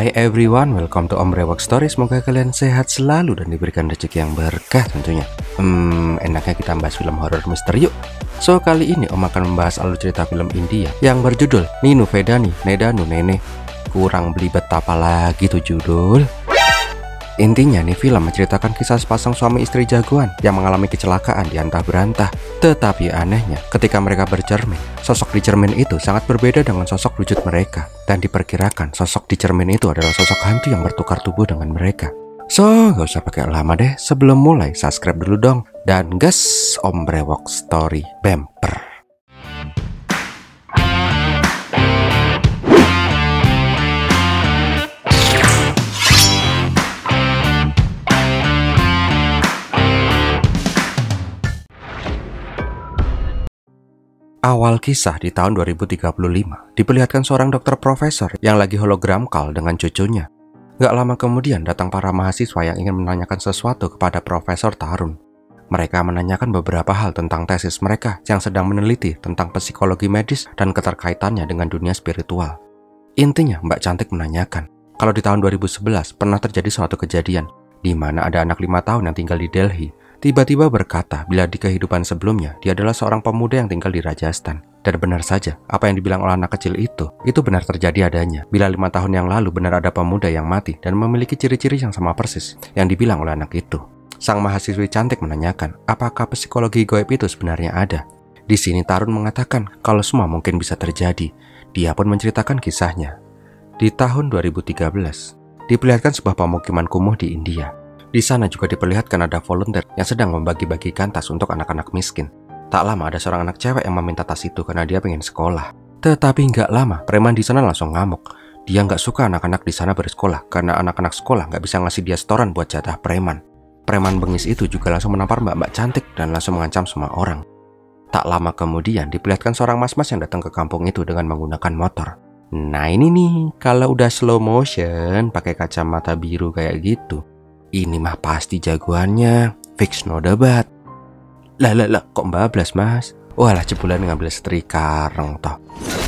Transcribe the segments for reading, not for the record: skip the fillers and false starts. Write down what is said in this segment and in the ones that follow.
Hai everyone, welcome to Om Rewok Story. Semoga kalian sehat selalu dan diberikan rezeki yang berkah tentunya. Enaknya kita bahas film horor misteri yuk. So, kali ini Om akan membahas alur cerita film India yang berjudul Ninu Vedani Nedanu Nene. Kurang belibet apa lagi tuh judul. Intinya nih film menceritakan kisah sepasang suami istri jagoan yang mengalami kecelakaan di antah berantah. Tetapi anehnya, ketika mereka bercermin, sosok di cermin itu sangat berbeda dengan sosok wujud mereka. Dan diperkirakan sosok di cermin itu adalah sosok hantu yang bertukar tubuh dengan mereka. So, gak usah pakai lama deh, sebelum mulai subscribe dulu dong. Dan gas, Om Rewok Story bumper. Awal kisah di tahun 2035 diperlihatkan seorang dokter profesor yang lagi hologram call dengan cucunya. Gak lama kemudian datang para mahasiswa yang ingin menanyakan sesuatu kepada Profesor Tarun. Mereka menanyakan beberapa hal tentang tesis mereka yang sedang meneliti tentang psikologi medis dan keterkaitannya dengan dunia spiritual. Intinya Mbak Cantik menanyakan kalau di tahun 2011 pernah terjadi suatu kejadian di mana ada anak 5 tahun yang tinggal di Delhi tiba-tiba berkata bila di kehidupan sebelumnya dia adalah seorang pemuda yang tinggal di Rajasthan. Dan benar saja, apa yang dibilang oleh anak kecil itu benar terjadi adanya. Bila 5 tahun yang lalu benar ada pemuda yang mati dan memiliki ciri-ciri yang sama persis yang dibilang oleh anak itu. Sang mahasiswi cantik menanyakan, apakah psikologi gaib itu sebenarnya ada? Di sini Tarun mengatakan kalau semua mungkin bisa terjadi. Dia pun menceritakan kisahnya. Di tahun 2013, diperlihatkan sebuah pemukiman kumuh di India. Di sana juga diperlihatkan ada volunteer yang sedang membagi-bagikan tas untuk anak-anak miskin. Tak lama ada seorang anak cewek yang meminta tas itu karena dia pengen sekolah. Tetapi nggak lama, preman di sana langsung ngamuk. Dia nggak suka anak-anak di sana bersekolah karena anak-anak sekolah nggak bisa ngasih dia setoran buat jatah preman. Preman bengis itu juga langsung menampar mbak-mbak cantik dan langsung mengancam semua orang. Tak lama kemudian diperlihatkan seorang mas-mas yang datang ke kampung itu dengan menggunakan motor. Nah ini nih, kalau udah slow motion pakai kacamata biru kayak gitu, ini mah pasti jagoannya, fix no debat. Lah, kok bablas mas? Walah jebulan ngambil setrika areng toh.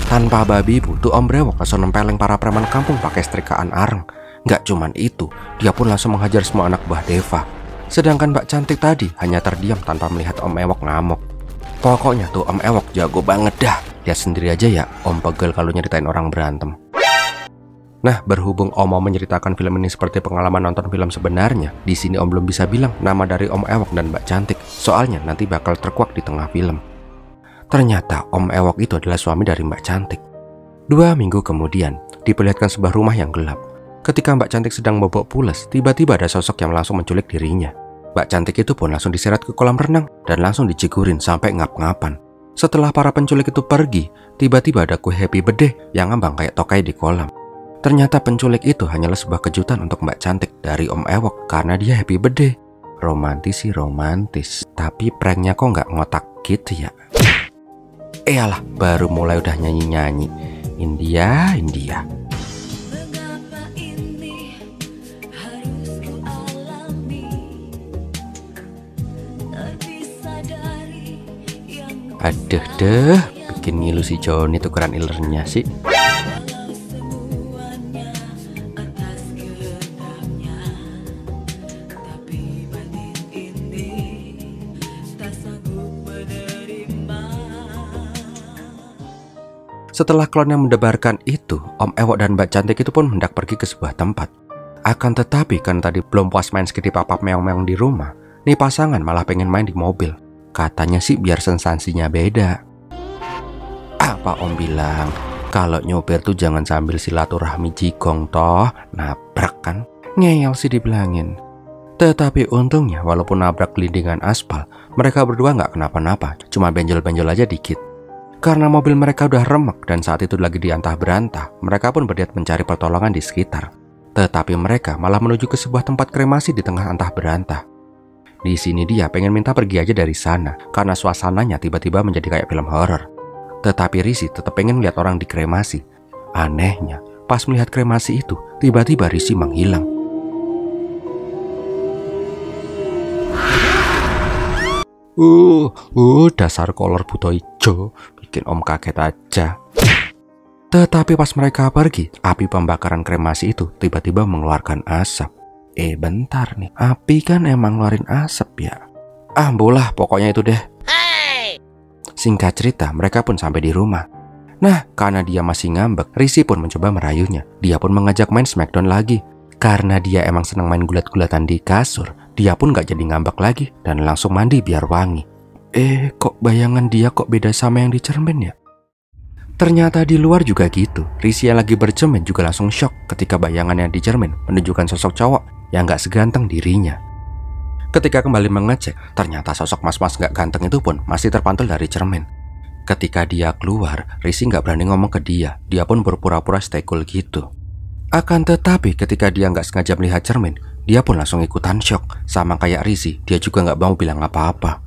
Tanpa babi bu, tuh Om Rewok langsung nempeleng para preman kampung pakai setrikaan areng. Nggak cuman itu, dia pun langsung menghajar semua anak buah Deva. Sedangkan Mbak Cantik tadi hanya terdiam tanpa melihat Om Ewok ngamuk. Pokoknya tuh Om Ewok jago banget dah. Lihat sendiri aja ya, Om pegel kalau nyeritain orang berantem. Nah, berhubung Om mau menceritakan film ini seperti pengalaman nonton film sebenarnya, di sini Om belum bisa bilang nama dari Om Ewok dan Mbak Cantik, soalnya nanti bakal terkuak di tengah film. Ternyata Om Ewok itu adalah suami dari Mbak Cantik. 2 minggu kemudian, diperlihatkan sebuah rumah yang gelap. Ketika Mbak Cantik sedang bobok pules, tiba-tiba ada sosok yang langsung menculik dirinya. Mbak Cantik itu pun langsung diseret ke kolam renang dan langsung dijegurin sampai ngap-ngapan. Setelah para penculik itu pergi, tiba-tiba ada kue happy birthday yang ngambang kayak tokai di kolam. Ternyata penculik itu hanyalah sebuah kejutan untuk Mbak Cantik dari Om Ewok karena dia happy birthday. Romantis sih romantis, tapi pranknya kok nggak ngotak gitu ya. Alah, baru mulai udah nyanyi-nyanyi. India. Aduh deh, bikin ngilu si Joni tukeran ilernya sih. Setelah klon yang mendebarkan itu, Om Ewok dan Mbak Cantik itu pun hendak pergi ke sebuah tempat. Akan tetapi kan tadi belum puas main skitip papap meong-meong di rumah, nih pasangan malah pengen main di mobil. Katanya sih biar sensasinya beda. Apa Om bilang? Kalau nyopir tuh jangan sambil silaturahmi jigong toh, nabrak kan? Ngeyel sih dibilangin. Tetapi untungnya walaupun nabrak gelindingan aspal, mereka berdua nggak kenapa-napa, cuma benjol-benjol aja dikit. Karena mobil mereka udah remek dan saat itu lagi diantah berantah, mereka pun berniat mencari pertolongan di sekitar. Tetapi mereka malah menuju ke sebuah tempat kremasi di tengah antah berantah. Di sini dia pengen minta pergi aja dari sana karena suasananya tiba-tiba menjadi kayak film horor. Tetapi Risi tetap pengen lihat orang dikremasi. Anehnya, pas melihat kremasi itu, tiba-tiba Risi menghilang. Dasar kolor buto ijo, bikin Om kaget aja. Tetapi pas mereka pergi, api pembakaran kremasi itu tiba-tiba mengeluarkan asap. Bentar nih, api kan emang ngeluarin asap ya? Bolah, pokoknya itu deh. Singkat cerita, mereka pun sampai di rumah. Nah, karena dia masih ngambek, Rizzy pun mencoba merayunya. Dia pun mengajak main Smackdown lagi. Karena dia emang senang main gulat-gulatan di kasur, dia pun gak jadi ngambek lagi dan langsung mandi biar wangi. Kok bayangan dia kok beda sama yang di cermin ya? Ternyata di luar juga gitu. Rizzy yang lagi bercermin juga langsung shock ketika bayangan yang di cermin menunjukkan sosok cowok yang gak seganteng dirinya. Ketika kembali mengecek, ternyata sosok mas-mas gak ganteng itu pun masih terpantul dari cermin. Ketika dia keluar, Rizzy gak berani ngomong ke dia. Dia pun berpura-pura stay cool gitu. Akan tetapi ketika dia gak sengaja melihat cermin, dia pun langsung ikutan shock. Sama kayak Rizzy, dia juga gak mau bilang apa-apa.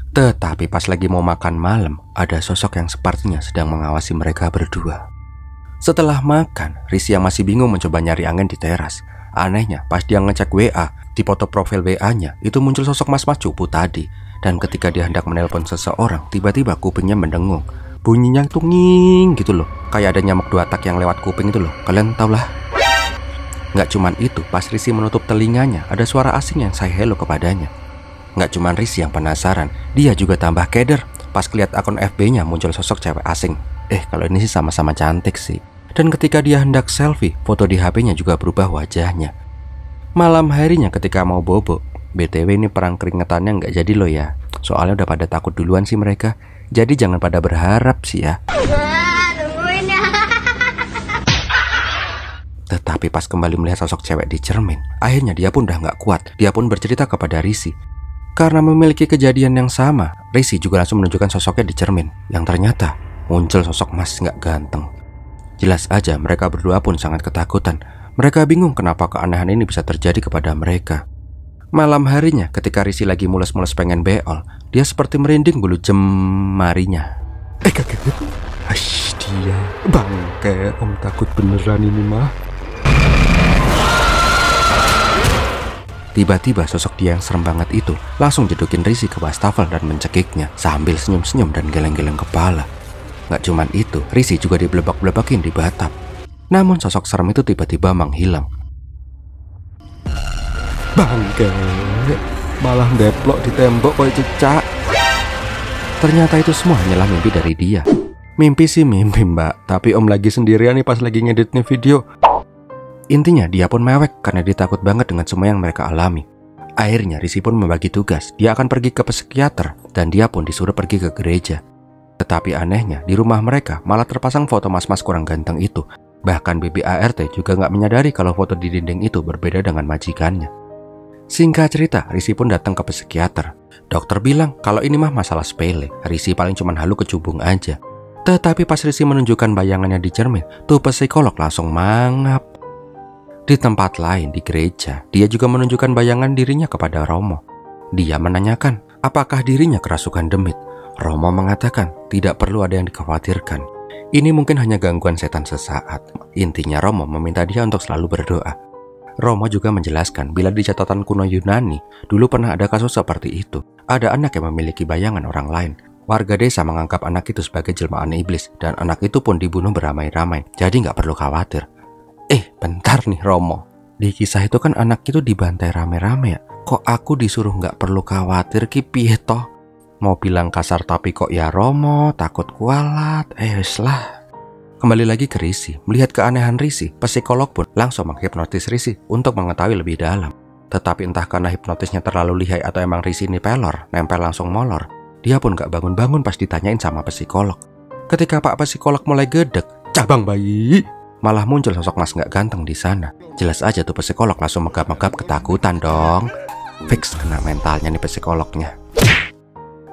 Tetapi pas lagi mau makan malam, ada sosok yang sepertinya sedang mengawasi mereka berdua. Setelah makan, Rizzy yang masih bingung mencoba nyari angin di teras. Anehnya, pas dia ngecek WA, di foto profil WA-nya itu muncul sosok mas-mas cupu tadi. Dan ketika dia hendak menelpon seseorang, tiba-tiba kupingnya mendengung. Bunyinya tuh nging gitu loh, kayak ada nyamuk 2 tak yang lewat kuping itu loh. Kalian tau lah. Nggak cuman itu, pas Rizzy menutup telinganya, ada suara asing yang say hello kepadanya. Nggak cuman Rizzy yang penasaran, dia juga tambah keder pas lihat akun FB-nya muncul sosok cewek asing. Kalau ini sih sama-sama cantik sih. Dan ketika dia hendak selfie, foto di HP-nya juga berubah wajahnya. Malam harinya ketika mau bobo, BTW ini perang keringetannya nggak jadi loh ya. Soalnya udah pada takut duluan sih mereka. Jadi jangan pada berharap sih ya. Tetapi pas kembali melihat sosok cewek di cermin, akhirnya dia pun udah nggak kuat. Dia pun bercerita kepada Rizzy. Karena memiliki kejadian yang sama, Rizzy juga langsung menunjukkan sosoknya di cermin. Yang ternyata muncul sosok mas nggak ganteng. Jelas aja mereka berdua pun sangat ketakutan. Mereka bingung kenapa keanehan ini bisa terjadi kepada mereka. Malam harinya ketika Rizzy lagi mules-mules pengen beol, dia seperti merinding bulu jemarinya. Kakek, dia bangke, om takut beneran ini mah. Tiba-tiba sosok dia yang serem banget itu langsung jedokin Rizzy ke wastafel dan mencekiknya sambil senyum-senyum dan geleng-geleng kepala. Gak cuman itu, Rizzy juga diblebak-blebakin di batap. Namun sosok serem itu tiba-tiba menghilang. Bangke, malah deplok di tembok kok cicak. Ternyata itu semua hanyalah mimpi dari dia. Mimpi sih mimpi mbak, tapi om lagi sendirian nih pas lagi ngedit nih video. Intinya dia pun mewek karena dia takut banget dengan semua yang mereka alami. Akhirnya Rizzy pun membagi tugas. Dia akan pergi ke psikiater dan dia pun disuruh pergi ke gereja. Tetapi anehnya di rumah mereka malah terpasang foto mas-mas kurang ganteng itu. Bahkan BBART juga nggak menyadari kalau foto di dinding itu berbeda dengan majikannya. Singkat cerita, Rizzy pun datang ke psikiater. Dokter bilang kalau ini mah masalah sepele. Rizzy paling cuma halu kecubung aja. Tetapi pas Rizzy menunjukkan bayangannya di cermin, tuh psikolog langsung mangap. Di tempat lain di gereja, dia juga menunjukkan bayangan dirinya kepada Romo. Dia menanyakan apakah dirinya kerasukan demit. Romo mengatakan tidak perlu ada yang dikhawatirkan. Ini mungkin hanya gangguan setan sesaat. Intinya Romo meminta dia untuk selalu berdoa. Romo juga menjelaskan bila di catatan kuno Yunani, dulu pernah ada kasus seperti itu. Ada anak yang memiliki bayangan orang lain. Warga desa menganggap anak itu sebagai jelmaan iblis dan anak itu pun dibunuh beramai-ramai. Jadi nggak perlu khawatir. Bentar nih Romo. Di kisah itu kan anak itu dibantai rame-rame ya. Kok aku disuruh nggak perlu khawatir ki piye toh? Mau bilang kasar tapi kok ya Romo, takut kualat. Wes lah. Kembali lagi ke Rizzy. Melihat keanehan Rizzy, psikolog pun langsung menghipnotis Rizzy untuk mengetahui lebih dalam. Tetapi entah karena hipnotisnya terlalu lihai atau emang Rizzy ini pelor, nempel langsung molor. Dia pun gak bangun-bangun pas ditanyain sama psikolog. Ketika Pak Psikolog mulai gedek, cabang bayi, malah muncul sosok mas gak ganteng di sana. Jelas aja tuh psikolog langsung megap-megap ketakutan dong. Fix kena mentalnya nih psikolognya.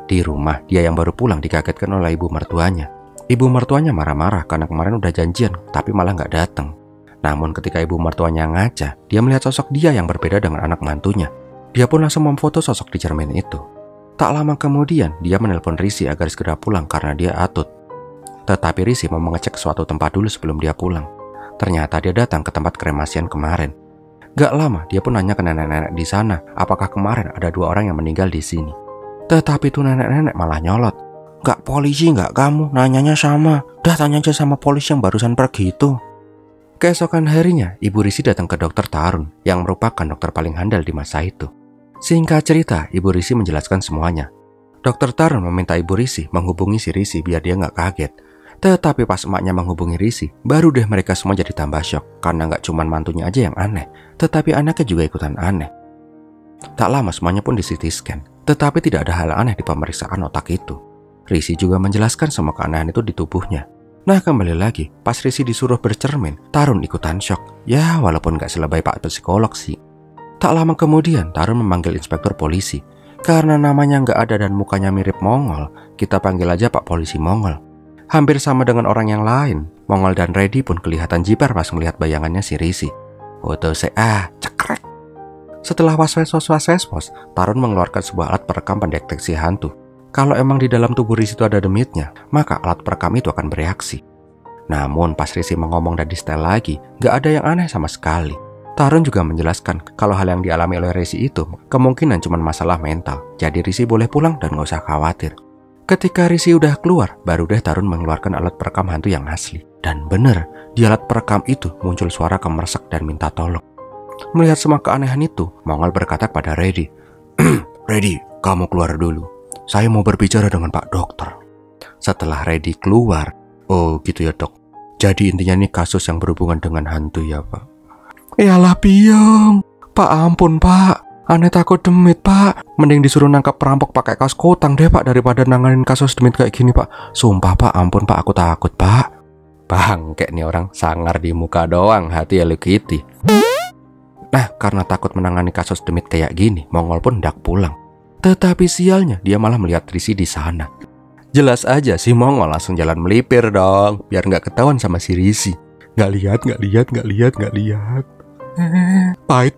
Di rumah, dia yang baru pulang dikagetkan oleh ibu mertuanya. Ibu mertuanya marah-marah karena kemarin udah janjian, tapi malah gak datang. Namun ketika ibu mertuanya ngaca, dia melihat sosok dia yang berbeda dengan anak mantunya. Dia pun langsung memfoto sosok di cermin itu. Tak lama kemudian, dia menelpon Rizzy agar segera pulang karena dia atut. Tetapi Rizzy mau mengecek suatu tempat dulu sebelum dia pulang. Ternyata dia datang ke tempat kremasian kemarin. Gak lama, dia pun nanya ke nenek-nenek di sana, apakah kemarin ada 2 orang yang meninggal di sini. Tetapi tuh nenek-nenek malah nyolot. Gak polisi gak kamu? Nanyanya sama. Dah tanya aja sama polisi yang barusan pergi itu. Keesokan harinya, Ibu Risi datang ke Dokter Tarun yang merupakan dokter paling handal di masa itu. Singkat cerita, Ibu Risi menjelaskan semuanya. Dokter Tarun meminta Ibu Risi menghubungi si Risi biar dia gak kaget. Tetapi pas emaknya menghubungi Risi, baru deh mereka semua jadi tambah syok. Karena gak cuman mantunya aja yang aneh, tetapi anaknya juga ikutan aneh. Tak lama semuanya pun di CT scan, tetapi tidak ada hal aneh di pemeriksaan otak itu. Risi juga menjelaskan semua keanehan itu di tubuhnya. Nah kembali lagi, pas Risi disuruh bercermin, Tarun ikutan syok. Ya walaupun gak selebay Pak Psikolog sih. Tak lama kemudian, Tarun memanggil inspektur polisi. Karena namanya gak ada dan mukanya mirip Mongol, kita panggil aja Pak Polisi Mongol. Hampir sama dengan orang yang lain, Mongol dan Reddy pun kelihatan jiper pas melihat bayangannya si Risi. Foto cekrek. Setelah was-was, Tarun mengeluarkan sebuah alat perekam pendeteksi hantu. Kalau emang di dalam tubuh Risi itu ada demitnya, maka alat perekam itu akan bereaksi. Namun pas Risi mengomong dan di-setel lagi, gak ada yang aneh sama sekali. Tarun juga menjelaskan kalau hal yang dialami oleh Risi itu kemungkinan cuma masalah mental. Jadi Risi boleh pulang dan gak usah khawatir. Ketika Risi udah keluar, baru deh Tarun mengeluarkan alat perekam hantu yang asli. Dan bener, di alat perekam itu muncul suara kemersek dan minta tolong. Melihat semua keanehan itu, Mongol berkata kepada Reddy, Reddy, kamu keluar dulu. Saya mau berbicara dengan Pak Dokter. Setelah Reddy keluar, oh gitu ya dok. Jadi intinya ini kasus yang berhubungan dengan hantu ya Pak. Yalah Piong, Pak ampun Pak. Aneh takut demit Pak. Mending disuruh nangkap perampok pakai kaos kotang deh Pak daripada nanganin kasus demit kayak gini Pak. Sumpah Pak, ampun Pak, aku takut Pak. Bangke nih orang, sangar di muka doang, hati Hello Kitty. Nah, karena takut menangani kasus demit kayak gini, Mongol pun hendak pulang. Tetapi sialnya, dia malah melihat Risi di sana. Jelas aja si Mongol langsung jalan melipir dong, biar nggak ketahuan sama si Risi. Nggak lihat. Pahit.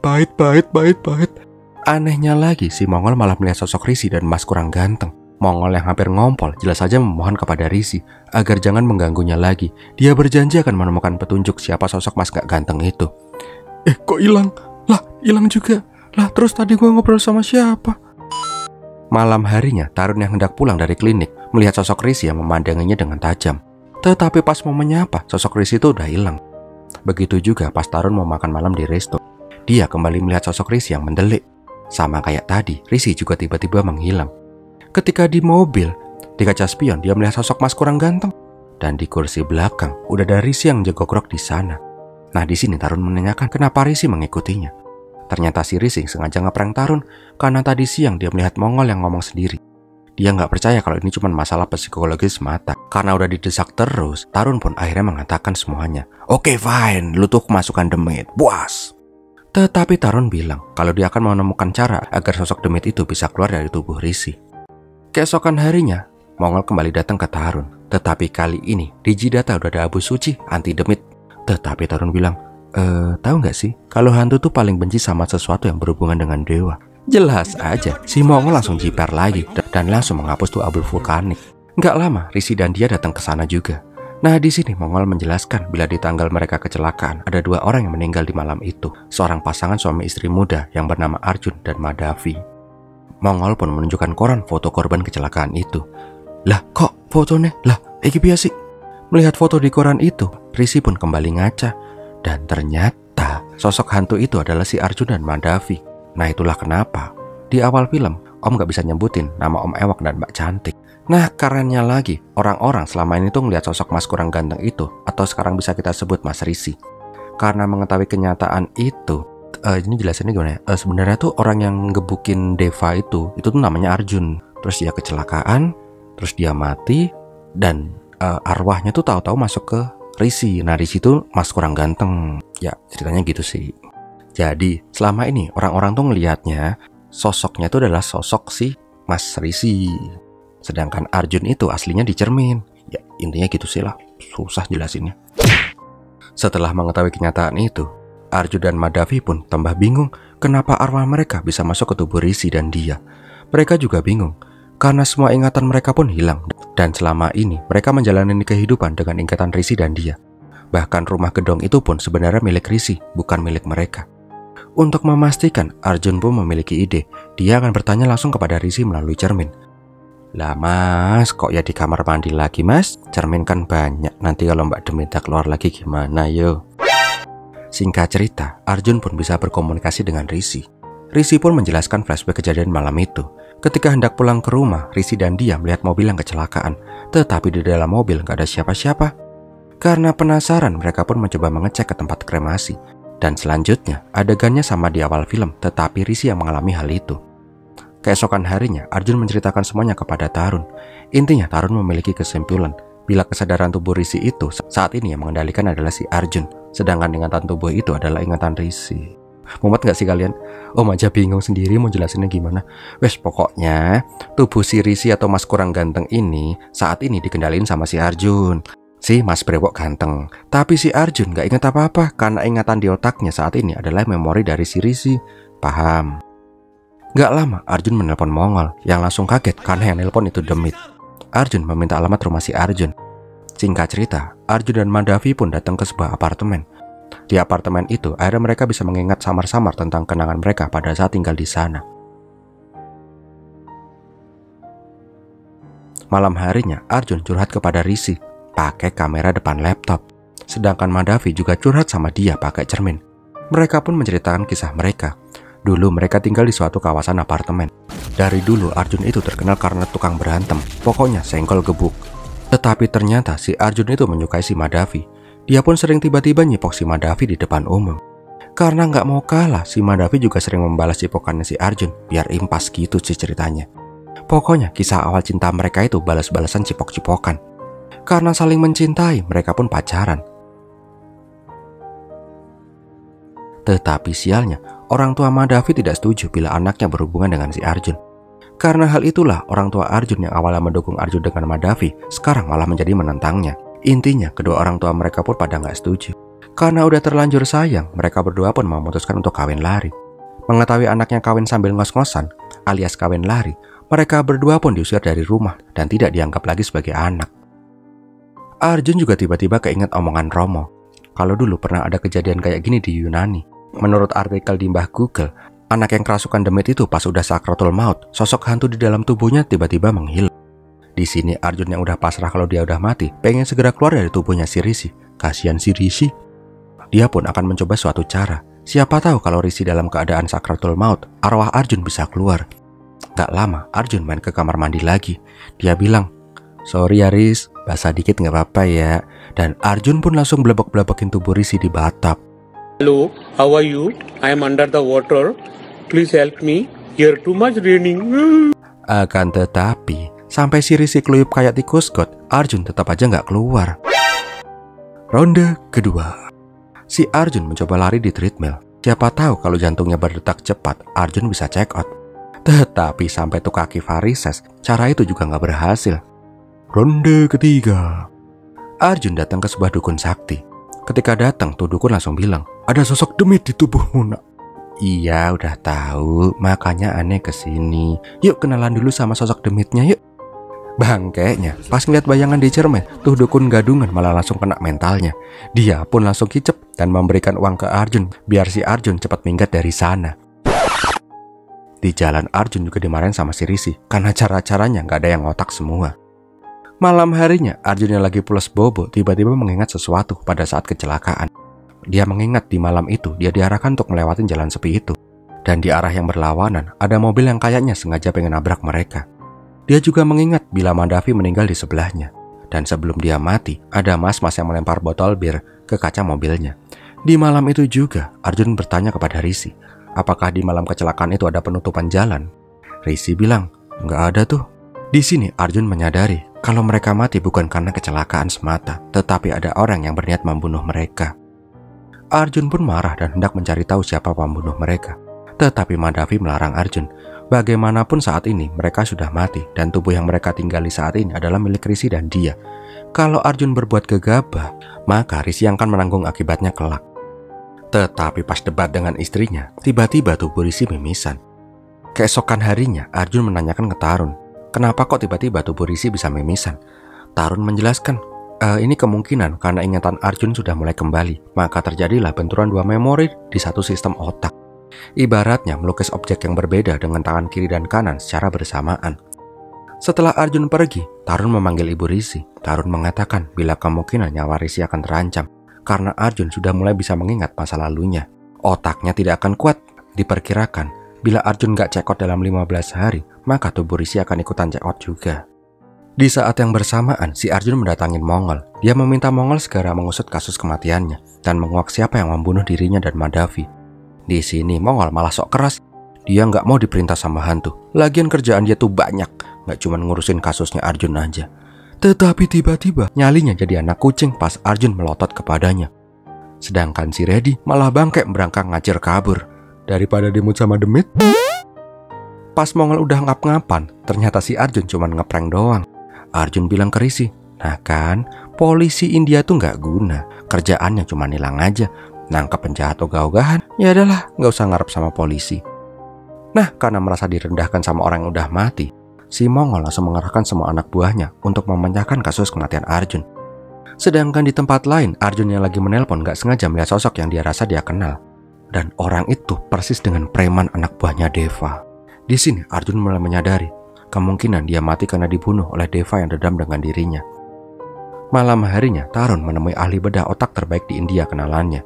Anehnya lagi, si Mongol malah melihat sosok Risi dan Mas kurang ganteng. Mongol yang hampir ngompol jelas saja memohon kepada Risi agar jangan mengganggunya lagi. Dia berjanji akan menemukan petunjuk siapa sosok Mas gak ganteng itu. Kok hilang? Lah, hilang juga. Lah, terus tadi gua ngobrol sama siapa? Malam harinya, Tarun yang hendak pulang dari klinik melihat sosok Risi yang memandanginya dengan tajam. Tetapi pas mau menyapa, sosok Risi itu udah hilang. Begitu juga pas Tarun mau makan malam di resto. Dia kembali melihat sosok Risi yang mendelik. Sama kayak tadi, Risi juga tiba-tiba menghilang. Ketika di mobil, di kaca spion dia melihat sosok Mas kurang ganteng. Dan di kursi belakang, udah ada Risi yang jegogrok di sana. Nah di sini Tarun menanyakan kenapa Risi mengikutinya. Ternyata si Risi sengaja ngeprank Tarun karena tadi siang dia melihat Mongol yang ngomong sendiri. Dia nggak percaya kalau ini cuma masalah psikologis semata. Karena udah didesak terus, Tarun pun akhirnya mengatakan semuanya. Oke fine, lu tuh kemasukan demit, puas. Tetapi Tarun bilang kalau dia akan menemukan cara agar sosok demit itu bisa keluar dari tubuh Risi. Keesokan harinya, Mongol kembali datang ke Tarun. Tetapi kali ini di Jidata udah ada abu suci anti demit. Tetapi Tarun bilang, tahu nggak sih kalau hantu tuh paling benci sama sesuatu yang berhubungan dengan dewa. Jelas aja, si Mongol langsung jiper lagi dan langsung menghapus tuh abu vulkanik. Nggak lama, Risi dan dia datang ke sana juga. Nah di sini Mongol menjelaskan bila di tanggal mereka kecelakaan ada 2 orang yang meninggal di malam itu. Seorang pasangan suami istri muda yang bernama Arjun dan Madhavi. Mongol pun menunjukkan koran foto korban kecelakaan itu. Lah kok fotonya? Lah iki biasa sih. Melihat foto di koran itu, Risi pun kembali ngaca. Dan ternyata sosok hantu itu adalah si Arjun dan Madhavi. Nah itulah kenapa di awal film Om gak bisa nyebutin nama Om Ewok dan Mbak Cantik. Nah kerennya lagi, orang-orang selama ini tuh ngeliat sosok Mas kurang ganteng itu, atau sekarang bisa kita sebut Mas Risi. Karena mengetahui kenyataan itu, ini jelasinnya gimana ya? Sebenarnya tuh orang yang ngebukin Deva itu tuh namanya Arjun. Terus dia kecelakaan, terus dia mati, dan arwahnya tuh tahu-tahu masuk ke Risi. Nah Risi tuh Mas kurang ganteng. Ya ceritanya gitu sih. Jadi selama ini orang-orang tuh ngelihatnya sosoknya itu adalah sosok si Mas Risi. Sedangkan Arjun itu aslinya di cermin. Ya intinya gitu sih lah, susah jelasinnya. Setelah mengetahui kenyataan itu, Arjun dan Madhavi pun tambah bingung kenapa arwah mereka bisa masuk ke tubuh Risi dan dia. Mereka juga bingung karena semua ingatan mereka pun hilang. Dan selama ini mereka menjalani kehidupan dengan ingatan Risi dan dia. Bahkan rumah gedong itu pun sebenarnya milik Risi, bukan milik mereka. Untuk memastikan, Arjun pun memiliki ide. Dia akan bertanya langsung kepada Risi melalui cermin. Lah mas, kok ya di kamar mandi lagi mas? Cermin kan banyak, nanti kalau Mbak Demetra keluar lagi gimana yo? Singkat cerita, Arjun pun bisa berkomunikasi dengan Rishi. Rishi pun menjelaskan flashback kejadian malam itu. Ketika hendak pulang ke rumah, Rishi dan dia melihat mobil yang kecelakaan, tetapi di dalam mobil gak ada siapa-siapa. Karena penasaran, mereka pun mencoba mengecek ke tempat kremasi. Dan selanjutnya, adegannya sama di awal film, tetapi Rishi yang mengalami hal itu. Keesokan harinya, Arjun menceritakan semuanya kepada Tarun. Intinya, Tarun memiliki kesimpulan bila kesadaran tubuh Rishi itu saat ini yang mengendalikan adalah si Arjun, sedangkan ingatan tubuh itu adalah ingatan Rishi. Mumet gak sih kalian? Om aja bingung sendiri mau jelasinnya gimana. Wes pokoknya, tubuh si Rishi atau mas kurang ganteng ini saat ini dikendaliin sama si Arjun. Si mas brewok ganteng, tapi si Arjun gak ingat apa-apa karena ingatan di otaknya saat ini adalah memori dari si Rishi. Paham? Gak lama, Arjun menelpon Mongol yang langsung kaget karena yang nelpon itu Demit. Arjun meminta alamat rumah si Arjun. Singkat cerita, Arjun dan Mandavi pun datang ke sebuah apartemen. Di apartemen itu, akhirnya mereka bisa mengingat samar-samar tentang kenangan mereka pada saat tinggal di sana. Malam harinya, Arjun curhat kepada Rishi pakai kamera depan laptop. Sedangkan Mandavi juga curhat sama dia pakai cermin. Mereka pun menceritakan kisah mereka. Dulu mereka tinggal di suatu kawasan apartemen. Dari dulu Arjun itu terkenal karena tukang berantem. Pokoknya senggol gebuk. Tetapi ternyata si Arjun itu menyukai si Mandavi. Dia pun sering tiba-tiba nyipok si Mandavi di depan umum. Karena nggak mau kalah, si Mandavi juga sering membalas cipokannya si Arjun. Biar impas gitu sih ceritanya. Pokoknya kisah awal cinta mereka itu balas-balasan cipok-cipokan. Karena saling mencintai, mereka pun pacaran. Tetapi sialnya, orang tua Mandavi tidak setuju bila anaknya berhubungan dengan si Arjun. Karena hal itulah orang tua Arjun yang awalnya mendukung Arjun dengan Mandavi, sekarang malah menjadi menentangnya. Intinya kedua orang tua mereka pun pada nggak setuju. Karena udah terlanjur sayang, mereka berdua pun memutuskan untuk kawin lari. Mengetahui anaknya kawin sambil ngos-ngosan, alias kawin lari, mereka berdua pun diusir dari rumah dan tidak dianggap lagi sebagai anak. Arjun juga tiba-tiba keinget omongan Romo. Kalau dulu pernah ada kejadian kayak gini di Yunani. Menurut artikel di Mbah Google, anak yang kerasukan demit itu pas udah sakratul maut, sosok hantu di dalam tubuhnya tiba-tiba menghilang. Di sini Arjun yang udah pasrah kalau dia udah mati, pengen segera keluar dari tubuhnya si Rishi. Kasihan si Rishi. Dia pun akan mencoba suatu cara. Siapa tahu kalau Rishi dalam keadaan sakratul maut, arwah Arjun bisa keluar. Gak lama, Arjun main ke kamar mandi lagi. Dia bilang, "Sorry ya Riz, basah dikit gak apa-apa ya." Dan Arjun pun langsung blebek-blebekin tubuh Rishi di bathtub. Hello, how are you? I am under the water. Please help me. Here too much raining. Akan tetapi, sampai si Rishi keluyup kayak tikus got, Arjun tetap aja nggak keluar. Ronde kedua. Si Arjun mencoba lari di treadmill. Siapa tahu kalau jantungnya berdetak cepat, Arjun bisa check out. Tetapi sampai tuh kaki varises, cara itu juga nggak berhasil. Ronde ketiga. Arjun datang ke sebuah dukun sakti. Ketika datang, tuh dukun langsung bilang, "Ada sosok demit di tubuhmu, nak." Iya, udah tahu, makanya aneh kesini. Yuk kenalan dulu sama sosok demitnya yuk. Bangkeknya, pas ngeliat bayangan di cermin, tuh dukun gadungan malah langsung kena mentalnya. Dia pun langsung kicep dan memberikan uang ke Arjun, biar si Arjun cepat minggat dari sana. Di jalan Arjun juga dimarahin sama si Rishi, karena cara-caranya gak ada yang ngotak semua. Malam harinya, Arjun yang lagi pulas bobo tiba-tiba mengingat sesuatu pada saat kecelakaan. Dia mengingat di malam itu dia diarahkan untuk melewati jalan sepi itu. Dan di arah yang berlawanan, ada mobil yang kayaknya sengaja pengen nabrak mereka. Dia juga mengingat bila Mandavi meninggal di sebelahnya. Dan sebelum dia mati, ada mas-mas yang melempar botol bir ke kaca mobilnya. Di malam itu juga, Arjun bertanya kepada Rishi, apakah di malam kecelakaan itu ada penutupan jalan? Rishi bilang, nggak ada tuh. Di sini Arjun menyadari kalau mereka mati bukan karena kecelakaan semata, tetapi ada orang yang berniat membunuh mereka. Arjun pun marah dan hendak mencari tahu siapa pembunuh mereka. Tetapi Mandavi melarang Arjun. Bagaimanapun saat ini mereka sudah mati dan tubuh yang mereka tinggali saat ini adalah milik Rishi dan dia. Kalau Arjun berbuat gegabah, maka Rishi yang akan menanggung akibatnya kelak. Tetapi pas debat dengan istrinya, tiba-tiba tubuh Rishi mimisan. Keesokan harinya, Arjun menanyakan ke Tarun, kenapa kok tiba-tiba tubuh Rishi bisa mimisan? Tarun menjelaskan, ini kemungkinan karena ingatan Arjun sudah mulai kembali, maka terjadilah benturan dua memori di satu sistem otak. Ibaratnya melukis objek yang berbeda dengan tangan kiri dan kanan secara bersamaan. Setelah Arjun pergi, Tarun memanggil Ibu Risi. Tarun mengatakan bila kemungkinan nyawa Risi akan terancam karena Arjun sudah mulai bisa mengingat masa lalunya. Otaknya tidak akan kuat. Diperkirakan bila Arjun gak check out dalam 15 hari, maka tubuh Risi akan ikutan check out juga. Di saat yang bersamaan, si Arjun mendatangi Mongol. Dia meminta Mongol segera mengusut kasus kematiannya dan menguak siapa yang membunuh dirinya dan Madavi. Di sini Mongol malah sok keras. Dia nggak mau diperintah sama hantu. Lagian kerjaan dia tuh banyak, nggak cuma ngurusin kasusnya Arjun aja. Tetapi tiba-tiba nyalinya jadi anak kucing pas Arjun melotot kepadanya. Sedangkan si Reddy malah bangke berangkang ngajir kabur. Daripada dimut sama demit. Pas Mongol udah ngap-ngapan, ternyata si Arjun cuma ngeprank doang. Arjun bilang ke Risi, nah kan, polisi India tuh nggak guna, kerjaannya cuma nilang aja, nangkep penjahat ogah-ogahan. Ya adalah, nggak usah ngarep sama polisi. Nah, karena merasa direndahkan sama orang yang udah mati, si Mongol langsung mengerahkan semua anak buahnya untuk memecahkan kasus kematian Arjun. Sedangkan di tempat lain, Arjun yang lagi menelpon nggak sengaja melihat sosok yang dia rasa dia kenal. Dan orang itu persis dengan preman anak buahnya Deva. Di sini Arjun mulai menyadari kemungkinan dia mati karena dibunuh oleh Deva yang dendam dengan dirinya. Malam harinya, Tarun menemui ahli bedah otak terbaik di India kenalannya.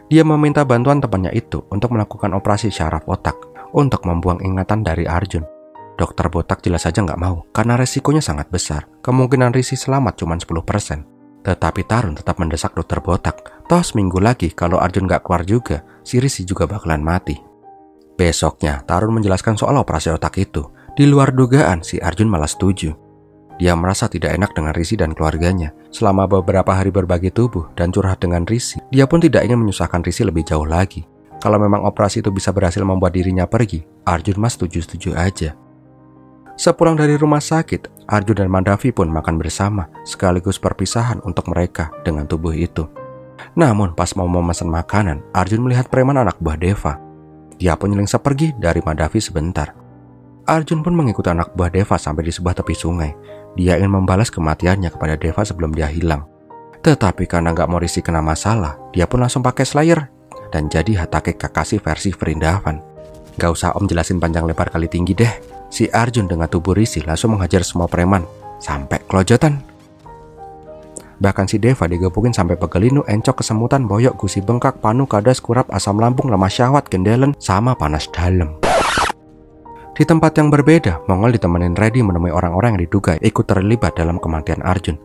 Dia meminta bantuan temannya itu untuk melakukan operasi syaraf otak untuk membuang ingatan dari Arjun. Dokter botak jelas saja nggak mau karena resikonya sangat besar. Kemungkinan Risi selamat cuma 10%. Tetapi Tarun tetap mendesak dokter botak. Toh seminggu lagi kalau Arjun nggak keluar juga, si Risi juga bakalan mati. Besoknya, Tarun menjelaskan soal operasi otak itu. Di luar dugaan, si Arjun malah setuju. Dia merasa tidak enak dengan Risi dan keluarganya. Selama beberapa hari berbagi tubuh dan curhat dengan Risi, dia pun tidak ingin menyusahkan Risi lebih jauh lagi. Kalau memang operasi itu bisa berhasil membuat dirinya pergi, Arjun mas setuju-setuju aja. Sepulang dari rumah sakit, Arjun dan Madavi pun makan bersama, sekaligus perpisahan untuk mereka dengan tubuh itu. Namun pas mau memesan makanan, Arjun melihat preman anak buah Deva. Dia pun nyeling pergi dari Madavi sebentar. Arjun pun mengikuti anak buah Deva sampai di sebuah tepi sungai. Dia ingin membalas kematiannya kepada Deva sebelum dia hilang. Tetapi karena nggak mau Risi kena masalah, dia pun langsung pakai Slayer dan jadi Hatake Kakashi versi Vrindavan. Gak usah om jelasin panjang lebar kali tinggi deh. Si Arjun dengan tubuh Risi langsung menghajar semua preman sampai kelojotan. Bahkan si Deva digebukin sampai pegelinu, encok, kesemutan, boyok, gusi bengkak, panu, kadas, kurap, asam lambung, lemah syahwat, gendelen, sama panas dalam. Di tempat yang berbeda, Mongol ditemenin Reddy menemui orang-orang yang diduga ikut terlibat dalam kematian Arjun.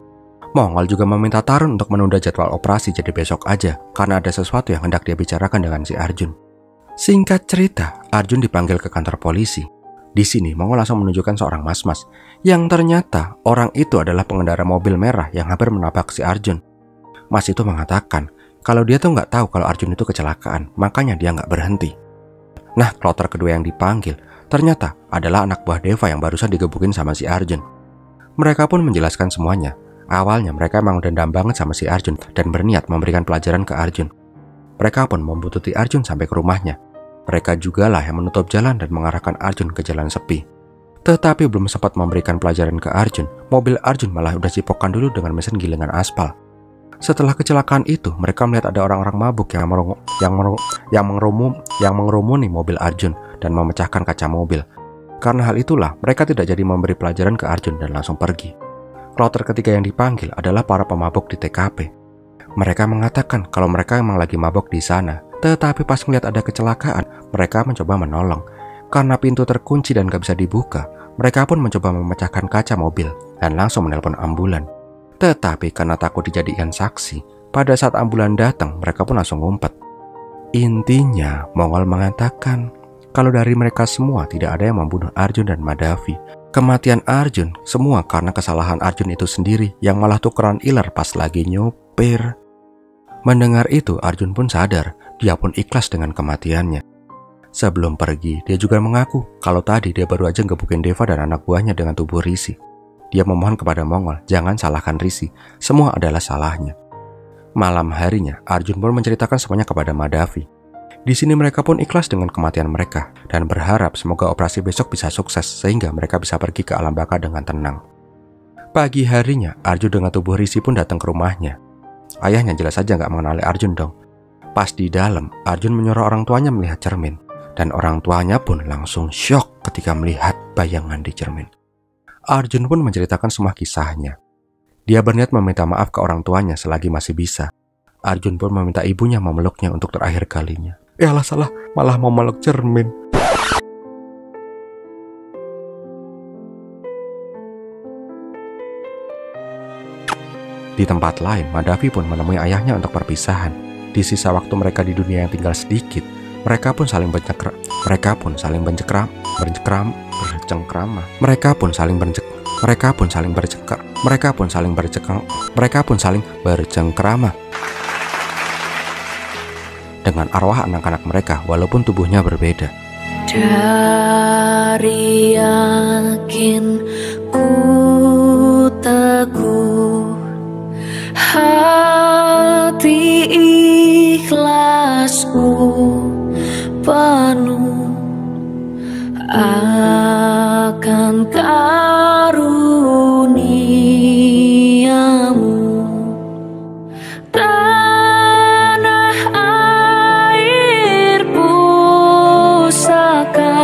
Mongol juga meminta Tarun untuk menunda jadwal operasi jadi besok aja, karena ada sesuatu yang hendak dia bicarakan dengan si Arjun. Singkat cerita, Arjun dipanggil ke kantor polisi. Di sini, Mongol langsung menunjukkan seorang mas-mas, yang ternyata orang itu adalah pengendara mobil merah yang hampir menabrak si Arjun. Mas itu mengatakan kalau dia tuh nggak tahu kalau Arjun itu kecelakaan, makanya dia nggak berhenti. Nah, kloter kedua yang dipanggil ternyata adalah anak buah Deva yang barusan digebukin sama si Arjun. Mereka pun menjelaskan semuanya. Awalnya mereka emang dendam banget sama si Arjun dan berniat memberikan pelajaran ke Arjun. Mereka pun membuntuti Arjun sampai ke rumahnya. Mereka jugalah yang menutup jalan dan mengarahkan Arjun ke jalan sepi. Tetapi belum sempat memberikan pelajaran ke Arjun, mobil Arjun malah udah cipokkan dulu dengan mesin gilingan aspal. Setelah kecelakaan itu, mereka melihat ada orang-orang mabuk yang mengerumuni mobil Arjun dan memecahkan kaca mobil. Karena hal itulah, mereka tidak jadi memberi pelajaran ke Arjun dan langsung pergi. Kloter ketiga yang dipanggil adalah para pemabuk di TKP. Mereka mengatakan kalau mereka emang lagi mabuk di sana, tetapi pas melihat ada kecelakaan, mereka mencoba menolong. Karena pintu terkunci dan gak bisa dibuka, mereka pun mencoba memecahkan kaca mobil dan langsung menelpon ambulan. Tetapi karena takut dijadikan saksi, pada saat ambulan datang, mereka pun langsung ngumpet. Intinya, Mongol mengatakan kalau dari mereka semua tidak ada yang membunuh Arjun dan Madavi. Kematian Arjun semua karena kesalahan Arjun itu sendiri yang malah tukeran iler pas lagi nyopir. Mendengar itu, Arjun pun sadar, dia pun ikhlas dengan kematiannya. Sebelum pergi, dia juga mengaku kalau tadi dia baru aja ngebukin Deva dan anak buahnya dengan tubuh Risi. Dia memohon kepada Mongol, jangan salahkan Risi, semua adalah salahnya. Malam harinya, Arjun pun menceritakan semuanya kepada Madavi. Di sini mereka pun ikhlas dengan kematian mereka dan berharap semoga operasi besok bisa sukses sehingga mereka bisa pergi ke alam baka dengan tenang. Pagi harinya, Arjun dengan tubuh Risi pun datang ke rumahnya. Ayahnya jelas saja nggak mengenali Arjun dong. Pas di dalam, Arjun menyuruh orang tuanya melihat cermin dan orang tuanya pun langsung syok ketika melihat bayangan di cermin. Arjun pun menceritakan semua kisahnya. Dia berniat meminta maaf ke orang tuanya selagi masih bisa. Arjun pun meminta ibunya memeluknya untuk terakhir kalinya. Yalah salah, malah mau meluk cermin. Di tempat lain, Madhavi pun menemui ayahnya untuk perpisahan. Di sisa waktu mereka di dunia yang tinggal sedikit, mereka pun saling bercengkrama. Dengan arwah anak-anak mereka, walaupun tubuhnya berbeda. Dari yakin ku teguh, hati ikhlasku penuh akan karuniamu. Tanah air pusaka.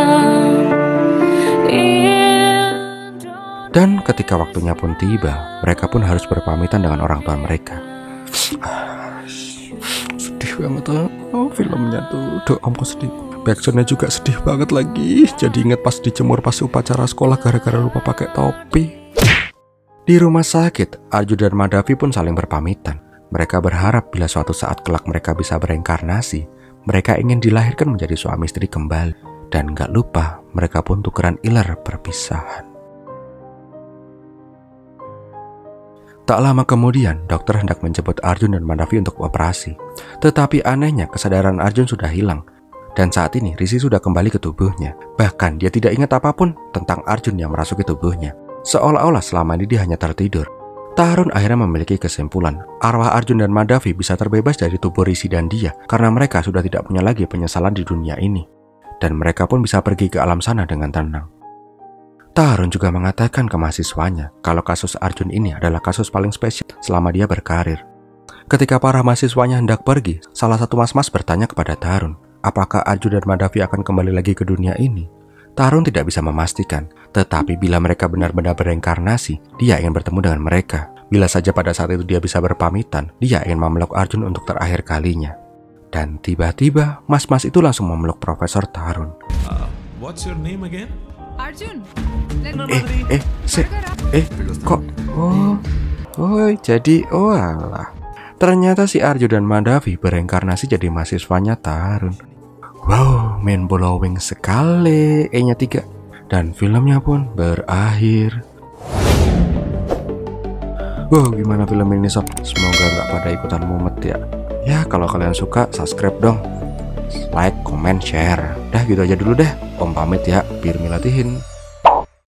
Dan ketika waktunya pun tiba, mereka pun harus berpamitan dengan orang tua mereka. Sedih banget filmnya tuh. Duh, ampun sedih. Backsoundnya juga sedih banget lagi. Jadi inget pas dijemur pas upacara sekolah gara-gara lupa pakai topi. Di rumah sakit, Arjun dan Madhavi pun saling berpamitan. Mereka berharap bila suatu saat kelak mereka bisa bereinkarnasi, mereka ingin dilahirkan menjadi suami istri kembali. Dan gak lupa, mereka pun tukeran iler perpisahan. Tak lama kemudian, dokter hendak menjemput Arjun dan Madhavi untuk operasi. Tetapi anehnya, kesadaran Arjun sudah hilang. Dan saat ini, Rishi sudah kembali ke tubuhnya. Bahkan, dia tidak ingat apapun tentang Arjun yang merasuki tubuhnya. Seolah-olah selama ini dia hanya tertidur. Tarun akhirnya memiliki kesimpulan, arwah Arjun dan Madhavi bisa terbebas dari tubuh Rishi dan dia, karena mereka sudah tidak punya lagi penyesalan di dunia ini. Dan mereka pun bisa pergi ke alam sana dengan tenang. Tarun juga mengatakan ke mahasiswanya kalau kasus Arjun ini adalah kasus paling spesial selama dia berkarir. Ketika para mahasiswanya hendak pergi, salah satu mas-mas bertanya kepada Tarun, apakah Arjun dan Madhavi akan kembali lagi ke dunia ini? Tarun tidak bisa memastikan, tetapi bila mereka benar-benar bereinkarnasi, dia ingin bertemu dengan mereka. Bila saja pada saat itu dia bisa berpamitan, dia ingin memeluk Arjun untuk terakhir kalinya. Dan tiba-tiba, mas-mas itu langsung memeluk Profesor Tarun. What's your name again? Arjun. Kok? Jadi, alah. Ternyata si Arjun dan Madhavi bereinkarnasi jadi mahasiswanya Tarun. Wow, mind blowing sekali. E-nya 3. Dan filmnya pun berakhir. Wow, gimana film ini sob? Semoga nggak pada ikutan mumet ya. Ya, kalau kalian suka, subscribe dong. Like, comment, share. Dah gitu aja dulu deh. Om pamit ya, biar milatihin.